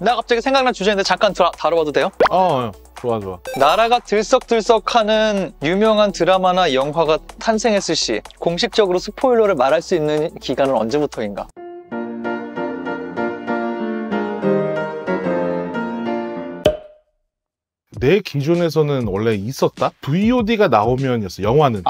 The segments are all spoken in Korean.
나 갑자기 생각난 주제인데 잠깐 다뤄봐도 돼요? 좋아 좋아. 나라가 들썩들썩하는 유명한 드라마나 영화가 탄생했을 시 공식적으로 스포일러를 말할 수 있는 기간은 언제부터인가? 내 기준에서는 원래 있었다? VOD가 나오면이었어, 영화는.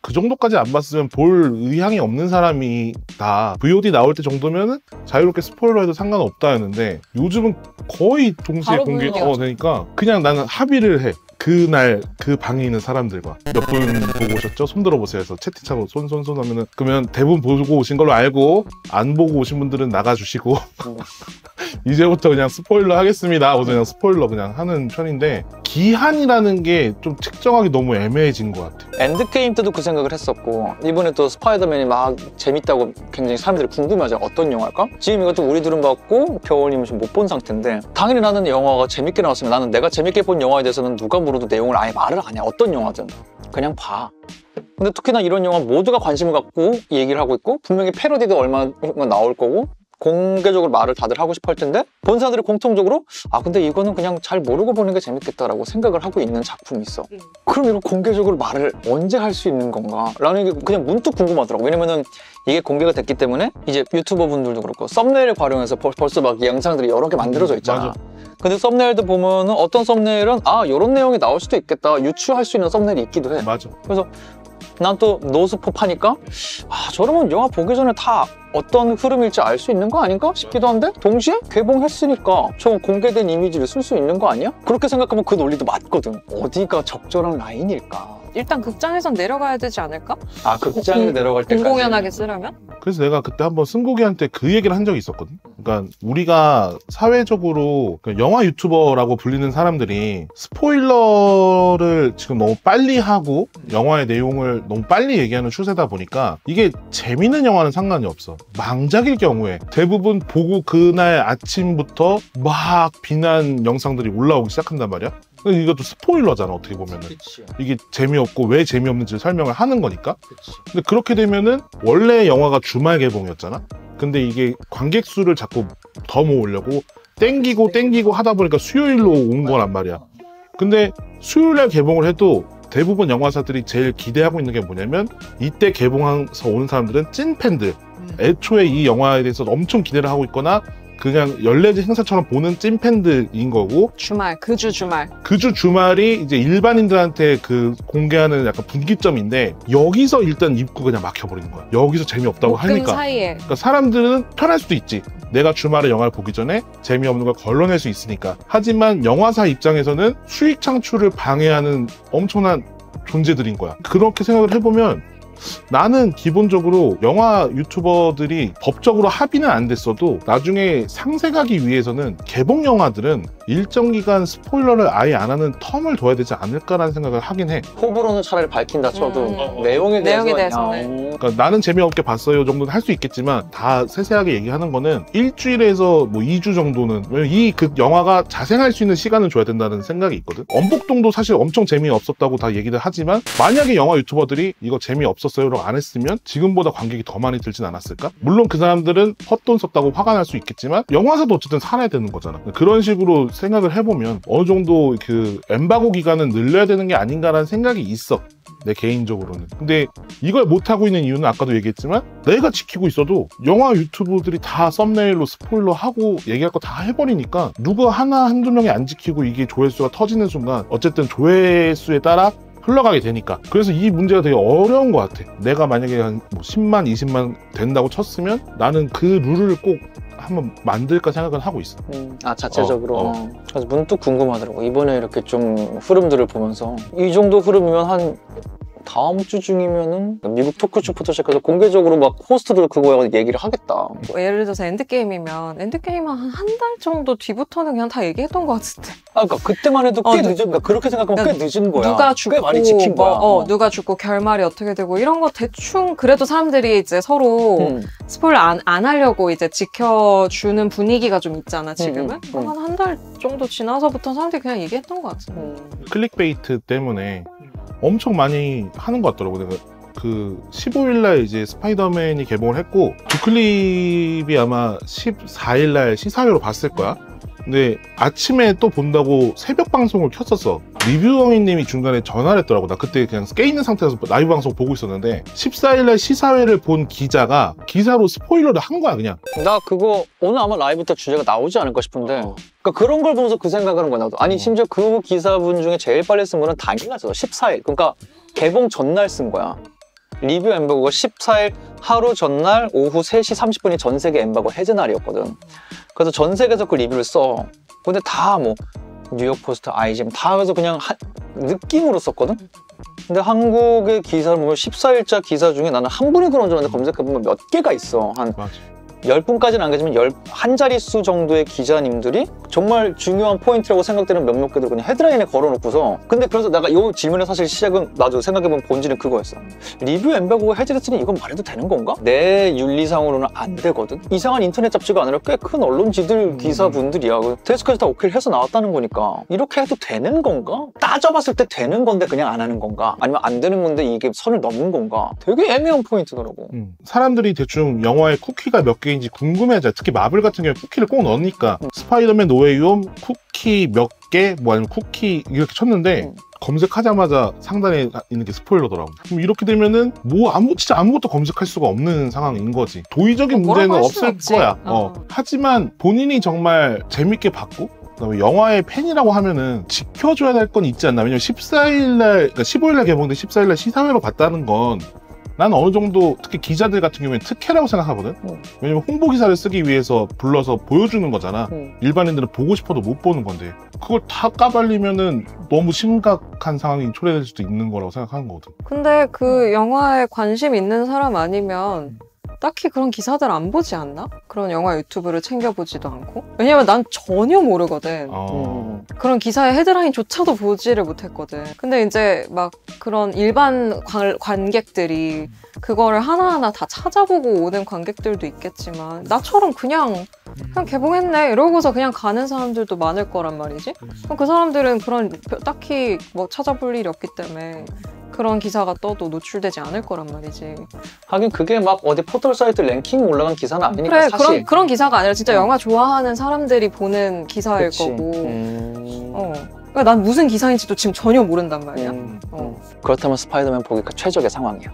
그 정도까지 안 봤으면 볼 의향이 없는 사람이 다 VOD 나올 때 정도면은 자유롭게 스포일러 해도 상관없다였는데, 요즘은 거의 동시에 공개 되니까 그냥 나는 합의를 해. 그날 그 방에 있는 사람들과 몇 분 보고 오셨죠? 손 들어보세요 해서 채팅창으로 손 하면은, 그러면 대부분 보고 오신 걸로 알고 안 보고 오신 분들은 나가주시고 이제부터 그냥 스포일러 하겠습니다 하고 그냥 스포일러 그냥 하는 편인데, 기한이라는 게 좀 측정하기 너무 애매해진 것 같아. 엔드게임 때도 그 생각을 했었고, 이번에 또 스파이더맨이 막 재밌다고 굉장히 사람들이 궁금해하죠. 어떤 영화일까? 지금 이것도 우리들은 봤고 겨울님은 좀 못 본 상태인데, 당연히 나는 영화가 재밌게 나왔으면, 나는 내가 재밌게 본 영화에 대해서는 누가 물어도 내용을 아예 말을 안 해. 어떤 영화든 그냥 봐. 근데 특히나 이런 영화 모두가 관심을 갖고 얘기를 하고 있고, 분명히 패러디도 얼마 나올 거고 공개적으로 말을 다들 하고 싶어 할 텐데, 본 사람들이 공통적으로 근데 이거는 그냥 잘 모르고 보는 게 재밌겠다라고 생각을 하고 있는 작품이 있어. 그럼 이런 공개적으로 말을 언제 할 수 있는 건가? 라는 게 그냥 문득 궁금하더라고. 왜냐면은 이게 공개가 됐기 때문에 이제 유튜버 분들도 그렇고 썸네일을 활용해서 벌써 막 영상들이 여러 개 만들어져 있잖아. 맞아. 근데 썸네일도 보면은 어떤 썸네일은 이런 내용이 나올 수도 있겠다 유추할 수 있는 썸네일이 있기도 해. 맞아. 그래서 난 또 노스포 파니까 저러면 영화 보기 전에 다 어떤 흐름일지 알 수 있는 거 아닌가 싶기도 한데, 동시에 개봉했으니까 저 공개된 이미지를 쓸 수 있는 거 아니야? 그렇게 생각하면 그 논리도 맞거든. 어디가 적절한 라인일까? 일단 극장에선 내려가야 되지 않을까? 극장에 내려갈 때까지 공공연하게 쓰려면? 그래서 내가 그때 한번 승국이한테 그 얘기를 한 적이 있었거든. 그러니까 우리가 사회적으로 영화 유튜버라고 불리는 사람들이 스포일러를 지금 너무 빨리 하고 영화의 내용을 너무 빨리 얘기하는 추세다 보니까, 이게 재밌는 영화는 상관이 없어. 망작일 경우에 대부분 보고 그날 아침부터 막 비난 영상들이 올라오기 시작한단 말이야. 이것도 스포일러잖아, 어떻게 보면은. 그치. 이게 재미없고 왜 재미없는지 설명을 하는 거니까. 근데 그렇게 되면은 원래 영화가 주말 개봉이었잖아. 근데 이게 관객 수를 자꾸 더 모으려고 땡기고 하다 보니까 수요일로 온 거란 말이야. 근데 수요일날 개봉을 해도 대부분 영화사들이 제일 기대하고 있는 게 뭐냐면, 이때 개봉해서 오는 사람들은 찐팬들, 애초에 이 영화에 대해서 엄청 기대를 하고 있거나 그냥 연례제 행사처럼 보는 찐팬들인 거고, 그 주 주말이 이제 일반인들한테 그 공개하는 약간 분기점인데, 여기서 일단 입구가 그냥 막혀버리는 거야. 여기서 재미없다고 하니까. 사이에. 그러니까 사람들은 편할 수도 있지. 내가 주말에 영화를 보기 전에 재미없는 걸 걸러낼 수 있으니까. 하지만 영화사 입장에서는 수익 창출을 방해하는 엄청난 존재들인 거야. 그렇게 생각을 해보면, 나는 기본적으로 영화 유튜버들이 법적으로 합의는 안 됐어도 나중에 상세 가기 위해서는 개봉 영화들은 일정 기간 스포일러를 아예 안 하는 텀을 둬야 되지 않을까라는 생각을 하긴 해. 호불호는 차라리 밝힌다 쳐도 내용에 대해서는 그러니까 나는 재미없게 봤어요 정도는 할 수 있겠지만, 다 세세하게 얘기하는 거는 일주일에서 뭐 2주 정도는, 왜냐면 이 영화가 자생할 수 있는 시간을 줘야 된다는 생각이 있거든. 엄복동도 사실 엄청 재미없었다고 다 얘기를 하지만, 만약에 영화 유튜버들이 이거 재미없었어요라고 안 했으면 지금보다 관객이 더 많이 들진 않았을까? 물론 그 사람들은 헛돈 썼다고 화가 날 수 있겠지만 영화사도 어쨌든 살아야 되는 거잖아. 그런 식으로 생각을 해보면 어느 정도 그 엠바고 기간은 늘려야 되는 게 아닌가라는 생각이 있어, 내 개인적으로는. 근데 이걸 못하고 있는 이유는 아까도 얘기했지만, 내가 지키고 있어도 영화 유튜브들이 다 썸네일로 스포일러 하고 얘기할 거 다 해버리니까, 누가 한두 명이 안 지키고 이게 조회수가 터지는 순간 어쨌든 조회수에 따라 흘러가게 되니까. 그래서 이 문제가 되게 어려운 것 같아. 내가 만약에 한 10만, 20만 된다고 쳤으면 나는 그 룰을 꼭 한번 만들까 생각은 하고 있어. 자체적으로. 그래서 문득 궁금하더라고. 이번에 이렇게 좀 흐름들을 보면서 이 정도 흐름이면 한 다음 주 중이면은 미국 토크쇼부터 시작해서 공개적으로 막 호스트들 그거에 얘기를 하겠다. 뭐 예를 들어서 엔드게임이면 한 달 정도 뒤부터는 그냥 다 얘기했던 것 같은데. 그러니까 그때만 해도 꽤 늦은 거야. 그렇게 생각하면 꽤 늦은 거야. 누가 죽고, 꽤 많이 지킨 거야. 누가 죽고 결말이 어떻게 되고 이런 거 대충, 그래도 사람들이 이제 서로 스포일 안 하려고 이제 지켜주는 분위기가 좀 있잖아, 지금은. 한 달 정도 지나서부터 사람들이 그냥 얘기했던 것 같은데. 클릭베이트 때문에 엄청 많이 하는 것 같더라고. 내가 그 15일날 이제 스파이더맨이 개봉을 했고, 두 클립이 아마 14일날 시사회로 봤을 거야. 근데 아침에 또 본다고 새벽 방송을 켰었어. 리뷰엉이님이 중간에 전화를 했더라고. 나 그때 그냥 깨 있는 상태에서 라이브 방송 보고 있었는데 14일날 시사회를 본 기자가 기사로 스포일러를 한 거야 그냥. 나 그거 오늘 아마 라이브 때 주제가 나오지 않을까 싶은데 그러니까 그런 걸 보면서 그 생각을 하는 거야 나도. 아니 심지어 그 기사분 중에 제일 빨리 쓴 분은 당일날이었어. 14일. 그러니까 개봉 전날 쓴 거야. 리뷰 엠버고가 14일 하루 전날 오후 3시 30분이 전 세계 엠버고 해제 날이었거든. 그래서 전 세계에서 그 리뷰를 써. 근데 다 뭐 뉴욕포스트, IGN 다 해서 그냥 느낌으로 썼거든? 근데 한국의 기사를 보면 14일자 기사 중에 나는 한 분이 그런 줄 알았는데 검색해보면 몇 개가 있어. 한 맞아. 10분까지는 안 가지만 한 자릿수 정도의 기자님들이 정말 중요한 포인트라고 생각되는 몇몇 개들 그냥 헤드라인에 걸어놓고서 근데 그래서 내가 이 질문의 사실 시작은 나도 생각해보면 본질은 그거였어. 리뷰 엠버고가 해제됐으니 이건 말해도 되는 건가? 내 윤리상으로는 안 되거든? 이상한 인터넷 잡지가 아니라 꽤 큰 언론지들 기사분들이야. 데스크에서 다 오케이를 해서 나왔다는 거니까 이렇게 해도 되는 건가? 따져봤을 때 되는 건데 그냥 안 하는 건가? 아니면 안 되는 건데 이게 선을 넘은 건가? 되게 애매한 포인트더라고. 사람들이 대충 영화에 쿠키가 몇 개인지 궁금해하잖아. 특히 마블 같은 경우에 쿠키를 꼭 넣으니까 스파이더맨 노웨이홈 쿠키 몇 개, 뭐 아니면 쿠키 이렇게 쳤는데 검색하자마자 상단에 있는 게 스포일러더라고. 그럼 이렇게 되면은 뭐 진짜 아무것도 검색할 수가 없는 상황인 거지. 도의적인 문제는 없을 거야. 하지만 본인이 정말 재밌게 봤고 그다음에 영화의 팬이라고 하면은 지켜줘야 될 건 있지 않나. 왜냐면 14일날, 그러니까 15일날 개봉돼 14일날 시사회로 봤다는 건 나는 어느 정도 특히 기자들 같은 경우에는 특혜라고 생각하거든. 왜냐면 홍보 기사를 쓰기 위해서 불러서 보여주는 거잖아. 일반인들은 보고 싶어도 못 보는 건데 그걸 다 까발리면은 너무 심각한 상황이 초래될 수도 있는 거라고 생각하는 거거든. 근데 그 영화에 관심 있는 사람 아니면 딱히 그런 기사들 안 보지 않나? 그런 영화 유튜브를 챙겨보지도 않고. 왜냐면 난 전혀 모르거든. 그런 기사의 헤드라인조차도 보지를 못했거든. 근데 이제 막 그런 일반 관객들이 그거를 하나하나 다 찾아보고 오는 관객들도 있겠지만 나처럼 그냥 개봉했네 이러고서 그냥 가는 사람들도 많을 거란 말이지. 그럼 그 사람들은 그런 딱히 뭐 찾아볼 일이 없기 때문에 그런 기사가 떠도 노출되지 않을 거란 말이지. 하긴 그게 막 어디 포털 사이트 랭킹 올라간 기사는 아니니까 그래, 사실. 그런 기사가 아니라 진짜 영화 좋아하는 사람들이 보는 기사일 그치. 거고. 그러니까 난 무슨 기사인지도 지금 전혀 모른단 말이야. 그렇다면 스파이더맨 보기가 최적의 상황이야.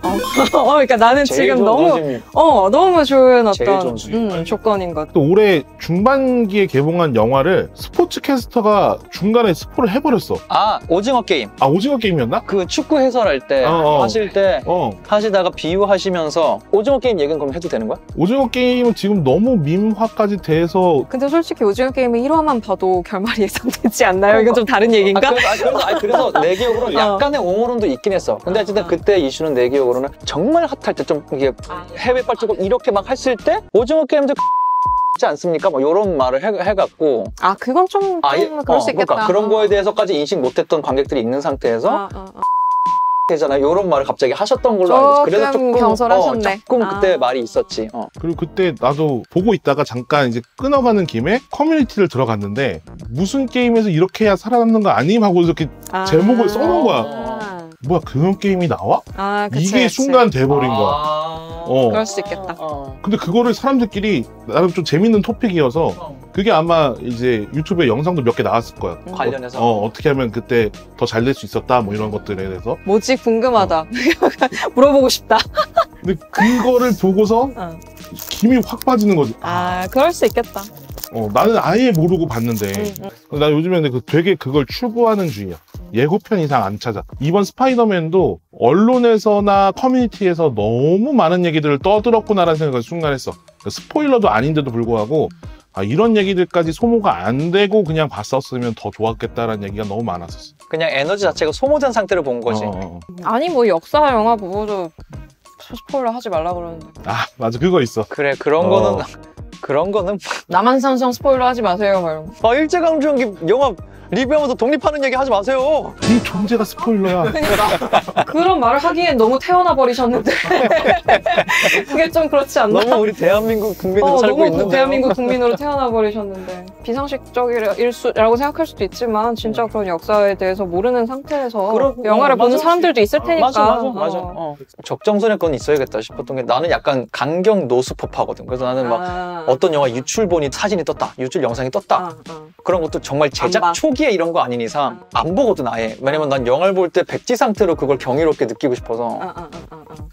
그러니까 나는 지금 너무 좋은 제일 어떤 좋은 조건인 것. 또 올해 중반기에 개봉한 영화를 스포츠 캐스터가 중간에 스포를 해버렸어. 아, 오징어 게임. 아, 오징어 게임이었나? 그 축구 해설할 때 하실 때 하시다가 비유하시면서 오징어 게임 얘기는 그럼 해도 되는 거야? 오징어 게임은 지금 너무 밈화까지 돼서. 근데 솔직히 오징어 게임은 1화만 봐도 결말이 예상되지 않나요? 이건 좀 다른 얘기인가? 그래서 내 기억으로는 약간의 옹호론도 있긴 했어. 근데 어쨌든 그때 이슈는 내 기억으로는 정말 핫할 때 좀 이게 해외 발주고 이렇게 막 했을 때 오징어 게임도 지 않습니까? 뭐 이런 말을 해갖고 그건 좀 그럴 수 있겠다. 그러니까 그런 거에 대해서까지 인식 못했던 관객들이 있는 상태에서 되잖아요. 이런 말을 갑자기 하셨던 걸로 알고 있어. 그래서 조금 경솔하셨네. 조금 그때 말이 있었지. 그리고 그때 나도 보고 있다가 잠깐 이제 끊어가는 김에 커뮤니티를 들어갔는데 무슨 게임에서 이렇게 해야 살아남는 거 아님 하고 이렇게 제목을 써놓은 거야. 뭐야, 그런 게임이 나와? 이게 순간 돼버린 거야. 그럴 수 있겠다. 근데 그거를 사람들끼리 나름 좀 재밌는 토픽이어서 그게 아마 이제 유튜브에 영상도 몇 개 나왔을 거야. 관련해서 어떻게 하면 그때 더 잘 될 수 있었다 뭐 이런 것들에 대해서. 뭐지 궁금하다. 물어보고 싶다. 근데 그거를 보고서 김이 확 빠지는 거지. 그럴 수 있겠다. 나는 아예 모르고 봤는데 나 요즘에 되게 그걸 추구하는 주의야. 예고편 이상 안 찾아. 이번 스파이더맨도 언론에서나 커뮤니티에서 너무 많은 얘기들을 떠들었구나라는 생각을 순간 했어. 스포일러도 아닌데도 불구하고 이런 얘기들까지 소모가 안 되고 그냥 봤었으면 더 좋았겠다라는 얘기가 너무 많았었어. 그냥 에너지 자체가 소모된 상태로 본 거지. 아니 뭐 역사 영화 보고도 스포일러 하지 말라 그러는데. 맞아, 그거 있어. 그래, 그런 거는 남한산성 스포일러 하지 마세요. 일제강점기 영화 리뷰하면서 독립하는 얘기 하지 마세요. 네 존재가 스포일러야. 그러니까 그런 말을 하기엔 너무 태어나 버리셨는데 그게 좀 그렇지 않나? 너무 우리 대한민국 국민으로 살고 너무 있는데. 대한민국 국민으로 태어나 버리셨는데 비상식적일수라고 생각할 수도 있지만 진짜 그런 역사에 대해서 모르는 상태에서 그러고, 영화를 보는 맞아. 사람들도 있을 테니까. 맞아. 적정선의 건 있어야겠다 싶었던 게 나는 약간 강경 노스포파거든. 그래서 나는 막 어떤 영화 유출본이 사진이 떴다, 유출 영상이 떴다. 그런 것도 정말 안 제작 봐. 초기에 이런 거 아닌 이상 안 보거든 아예. 왜냐면 난 영화를 볼 때 백지 상태로 그걸 경이롭게 느끼고 싶어서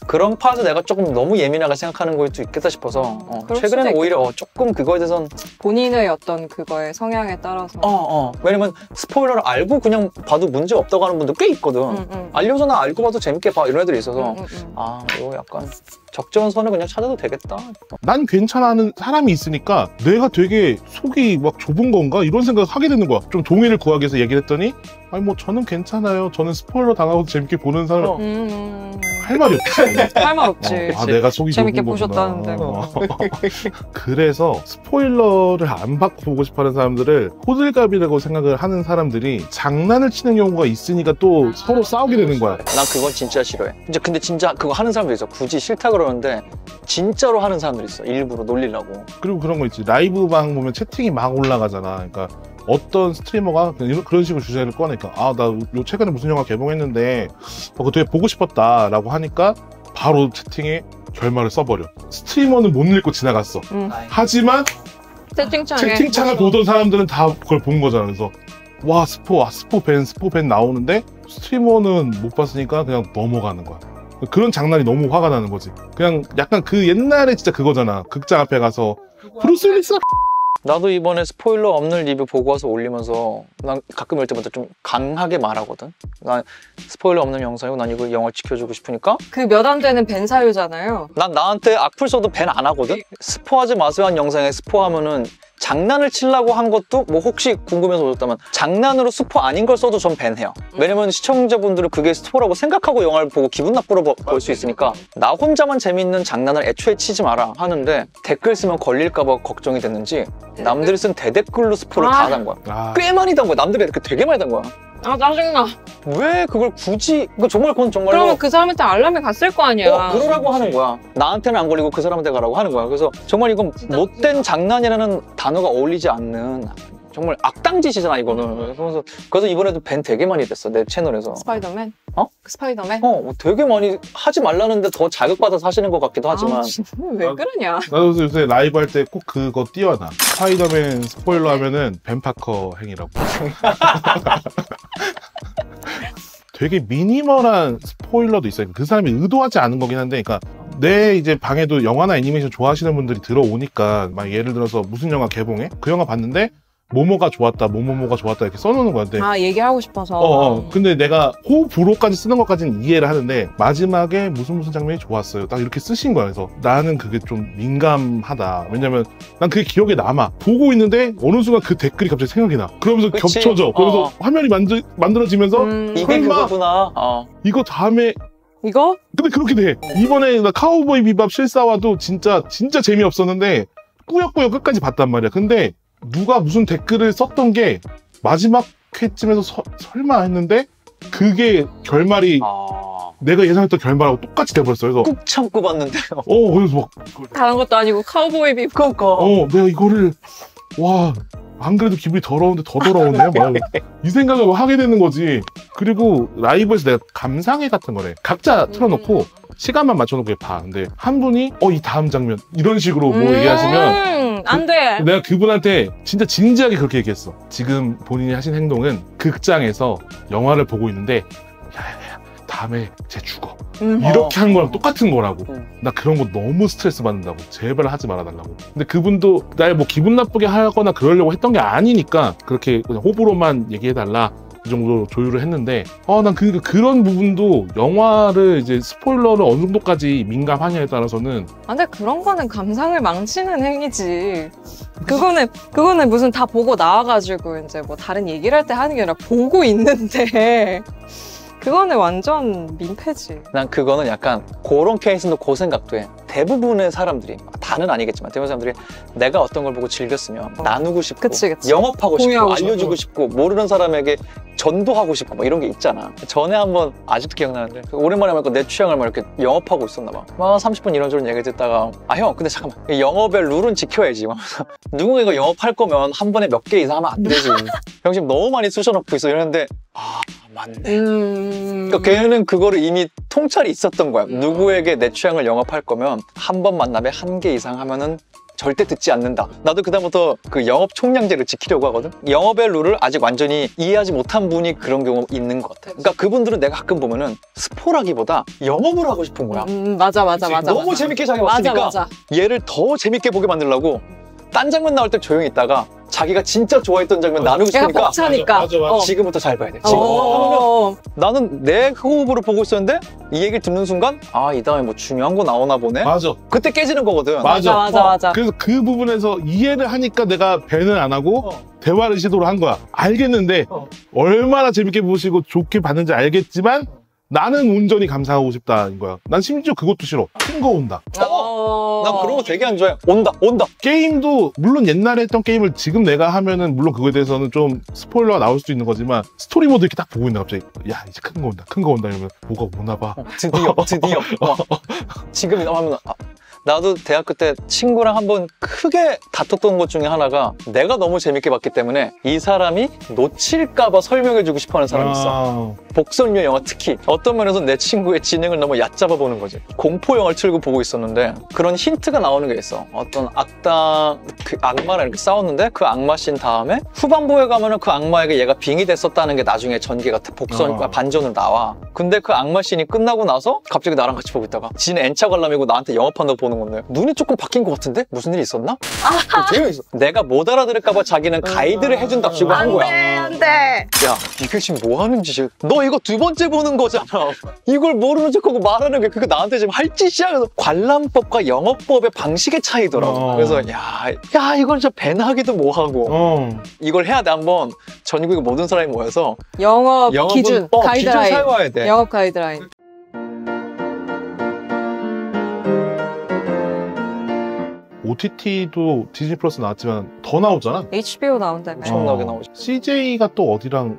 그런 파에서 내가 조금 너무 예민하게 생각하는 거일 수도 있겠다 싶어서 그럴 최근에는 수도 오히려 조금 그거에 대해선 본인의 어떤 그거의 성향에 따라서. 왜냐면 스포일러를 알고 그냥 봐도 문제 없다고 하는 분들 꽤 있거든. 알려서 나 알고 봐도 재밌게 봐 이런 애들이 있어서 이거 약간 적정한 선을 그냥 찾아도 되겠다. 난 괜찮아하는 사람이 있으니까 내가 되게 속이 막 좁은 건가 이런 생각을 하게 되는 거야. 좀 동의를 구하기 위해서 얘기를 했더니 아니 뭐 저는 괜찮아요. 저는 스포일러 당하고 재밌게 보는 사람 할 말이 없지. 할 말 없지. 내가 속이 재밌게 좁은 거구나. 보셨다는데. 그래서 스포일러를 안 받고 보고 싶어하는 사람들을 호들갑이라고 생각을 하는 사람들이 장난을 치는 경우가 있으니까 또 서로 싸우게 되는 거야. 난 그건 진짜 싫어해. 근데 진짜 그거 하는 사람도 있어. 굳이 싫다 그러는데 진짜로 하는 사람들 있어. 일부러 놀리려고. 그리고 그런 거 있지. 라이브 방 보면 채팅이 막 올라가잖아. 그러니까 어떤 스트리머가 그런 식으로 주제를 꺼내니까 나 요 최근에 무슨 영화 개봉했는데 그거 되게 보고 싶었다라고 하니까 바로 채팅에 결말을 써버려. 스트리머는 못 읽고 지나갔어. 하지만 채팅창을 보던 사람들은 다 그걸 본 거잖아. 그래서 와 스포 밴 나오는데 스트리머는 못 봤으니까 그냥 넘어가는 거야. 그런 장난이 너무 화가 나는 거지. 그냥 약간 그 옛날에 진짜 그거잖아. 극장 앞에 가서 브루스 윌리스 나도 이번에 스포일러 없는 리뷰 보고 와서 올리면서 난 가끔 이럴 때마다 좀 강하게 말하거든. 난 스포일러 없는 영상이고 난 이거 영화 지켜주고 싶으니까 그 몇 안 되는 벤 사유잖아요. 난 나한테 악플 써도 밴 안 하거든. 스포하지 마세요 한 영상에 스포하면은 장난을 치려고 한 것도 뭐 혹시 궁금해서 오셨다면 장난으로 스포 아닌 걸 써도 전 밴해요. 왜냐면 시청자분들은 그게 스포라고 생각하고 영화를 보고 기분 나쁘러 볼 수 있으니까 나 혼자만 재밌는 장난을 애초에 치지 마라 하는데 댓글 쓰면 걸릴까 봐 걱정이 됐는지 남들이 쓴 대댓글로 스포를 다 한 거야. 꽤 많이 단 거야. 남들이 댓글 되게 많이 단 거야. 짜증나. 왜 그걸 굳이 그건 정말로 그러면 그 사람한테 알람이 갔을 거 아니야. 그러라고 하는 거야. 나한테는 안 걸리고 그 사람한테 가라고 하는 거야. 그래서 정말 이건 못된 장난이라는 단어가 어울리지 않는 정말 악당짓이잖아 이거는. 그래서 이번에도 밴 되게 많이 됐어 내 채널에서. 스파이더맨? 그 스파이더맨? 되게 많이 하지 말라는데 더 자극받아서 하시는 것 같기도 하지만. 진짜 왜 그러냐. 나도 요새 라이브 할 때 꼭 그거 띄워놔. 스파이더맨 스포일러 하면은 벤 파커 행위라고. 되게 미니멀한 스포일러도 있어요. 그 사람이 의도하지 않은 거긴 한데, 그러니까 내 이제 방에도 영화나 애니메이션 좋아하시는 분들이 들어오니까 막 예를 들어서 무슨 영화 개봉해? 그 영화 봤는데 뭐뭐가 좋았다, 뭐뭐뭐가 좋았다 이렇게 써놓는 건데. 얘기하고 싶어서. 근데 내가 호불호까지 쓰는 것까지는 이해를 하는데 마지막에 무슨 장면이 좋았어요. 딱 이렇게 쓰신 거야. 그래서 나는 그게 좀 민감하다. 왜냐면 난 그게 기억에 남아. 보고 있는데 어느 순간 그 댓글이 갑자기 생각이 나. 그러면서 그치? 겹쳐져. 그러면서 화면이 만들어지면서 이게 그거구나. 이거 다음에 이거? 근데 그렇게 돼. 이번에 나 카우보이 비밥 실사화도 진짜 재미없었는데 꾸역꾸역 끝까지 봤단 말이야. 근데 누가 무슨 댓글을 썼던 게 마지막 회쯤에서 설마 했는데 그게 결말이 내가 예상했던 결말하고 똑같이 돼버렸어. 그래서 꾹 참고 봤는데요. 그래서 막 다른 것도 아니고 카우보이 비. 내가 이거를 안 그래도 기분이 더러운데 더 더러웠네. 이 생각을 하게 되는 거지. 그리고 라이브에서 내가 감상회 같은 거래. 각자 틀어놓고 시간만 맞춰놓고 봐. 근데 한 분이 이 다음 장면 이런 식으로 뭐 얘기하시면 안 돼. 내가 그분한테 진짜 진지하게 그렇게 얘기했어. 지금 본인이 하신 행동은 극장에서 영화를 보고 있는데 야야야 다음에 쟤 죽어. 이렇게 하는 거랑 똑같은 거라고. 나 그런 거 너무 스트레스 받는다고. 제발 하지 말아달라고. 근데 그분도 날 뭐 기분 나쁘게 하거나 그러려고 했던 게 아니니까 그렇게 그냥 호불호만 얘기해달라. 그 정도로 조율을 했는데 난 그런 부분도 영화를 이제 스포일러를 어느 정도까지 민감하냐에 따라서는 근데 그런 거는 감상을 망치는 행위지. 그거는 무슨 다 보고 나와가지고 이제 뭐 다른 얘기를 할 때 하는 게 아니라 보고 있는데 그거는 완전 민폐지. 난 그거는 약간 그런 케이스는 그 생각도 해. 대부분의 사람들이, 다는 아니겠지만 대부분 사람들이 내가 어떤 걸 보고 즐겼으면 나누고 싶고 그치. 영업하고 싶고 공유하고 알려주고 싶고 모르는 사람에게 전도하고 싶고 뭐 이런 게 있잖아. 전에 한번 아직도 기억나는데 오랜만에 보니까 내 취향을 막 이렇게 영업하고 있었나 봐. 막 30분 이런저런 얘기 듣다가 아 형 근데 잠깐만 영업의 룰은 지켜야지. 누군가 이거 영업할 거면 한 번에 몇 개 이상 하면 안 되지. 형 지금 너무 많이 쑤셔놓고 있어 이러는데 아 맞네. 그러니까 걔는 그거를 이미 통찰이 있었던 거야. 누구에게 내 취향을 영업할 거면 한 번 만남에 한 개 이상 하면은 절대 듣지 않는다. 나도 그다음부터 그 영업 총량제를 지키려고 하거든. 영업의 룰을 아직 완전히 이해하지 못한 분이 그런 경우 있는 것 같아. 그러니까 그분들은 내가 가끔 보면은 스포라기보다 영업을 하고 싶은 거야. 맞아. 너무 재밌게 자기가 봤으니까 맞아. 얘를 더 재밌게 보게 만들려고 딴 장면 나올 때 조용히 있다가 자기가 진짜 좋아했던 장면 나누고 얘가 싶으니까 벅차니까. 맞아. 지금부터 잘 봐야 돼. 지금 하면은 나는 내 호흡으로 보고 있었는데 이 얘기를 듣는 순간 아 이 다음에 뭐 중요한 거 나오나 보네. 맞아. 그때 깨지는 거거든. 맞아. 그래서 그 부분에서 이해를 하니까 내가 배는 안 하고 대화를 시도를 한 거야. 알겠는데 얼마나 재밌게 보시고 좋게 봤는지 알겠지만 나는 온전히 감상하고 싶다인 거야. 난 심지어 그것도 싫어. 큰 거 온다. 난 그런 거 되게 안 좋아해. 온다. 게임도 물론 옛날에 했던 게임을 지금 내가 하면은 물론 그거에 대해서는 좀 스포일러가 나올 수도 있는 거지만 스토리 모드 이렇게 딱 보고 있나 갑자기 야 이제 큰 거 온다 이러면 뭐가 오나 봐. 드디어. 지금 하면 나도 대학교 때 친구랑 한번 크게 다퉜던 것 중에 하나가 내가 너무 재밌게 봤기 때문에 이 사람이 놓칠까봐 설명해주고 싶어하는 사람이 있어. 복선류 영화 특히 어떤 면에서 내 친구의 지능을 너무 얕잡아 보는 거지. 공포 영화를 틀고 보고 있었는데 그런 힌트가 나오는 게 있어. 어떤 악당 그 악마랑 이렇게 싸웠는데 그 악마 씬 다음에 후반부에 가면은 그 악마에게 얘가 빙이 됐었다는 게 나중에 전개가 복선 반전으로 나와. 근데 그 악마 씬이 끝나고 나서 갑자기 나랑 같이 보고 있다가 지는 N차 관람이고 나한테 영업한다고 보는 건데 눈이 조금 바뀐 것 같은데? 무슨 일이 있었나? 되어 있어. 내가 못 알아들을까봐 자기는 가이드를 해준답시고 한 거야. 안 돼. 야, 이게 지금 뭐 하는 짓이야? 너 이거 두 번째 보는 거잖아. 이걸 모르는 척하고 말하는 게 그게 나한테 지금 할 짓이야. 그래서 관람법과 영업법의 방식의 차이더라고. 그래서 야 이건 진짜 배나기도 뭐하고. 이걸 해야 돼. 한번 전국의 모든 사람이 모여서 영업 기준, 기준 가이드라인. 세워야 돼. 영업 가이드라인. OTT도 디즈니 플러스 나왔지만 더 나오잖아. HBO 나온다며. 엄청나게 나오죠. CJ가 또 어디랑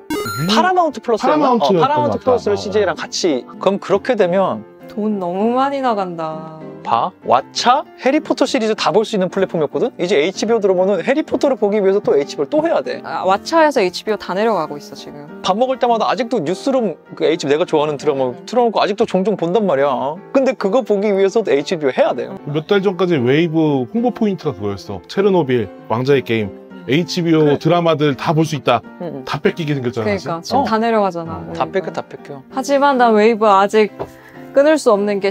파라마운트 플러스였나? 파라마운트 파라마운트 플러스를 CJ랑 같이. 그럼 그렇게 되면 돈 너무 많이 나간다. 봐. 왓챠, 해리포터 시리즈 다 볼 수 있는 플랫폼이었거든? 이제 HBO 들어오면은 해리포터를 보기 위해서 또 HBO를 또 해야 돼. 왓챠에서 HBO 다 내려가고 있어 지금. 밥 먹을 때마다 아직도 뉴스룸 그 HBO 내가 좋아하는 드라마 틀어놓고 아직도 종종 본단 말이야. 근데 그거 보기 위해서도 HBO 해야 돼요. 몇 달 전까지 웨이브 홍보 포인트가 그거였어. 체르노빌, 왕자의 게임, HBO 그래. 드라마들 다 볼 수 있다. 응. 다 뺏기게 생겼잖아. 그러니까 지금 다 내려가잖아. 다 뺏겨. 하지만 난 웨이브 아직 끊을 수 없는 게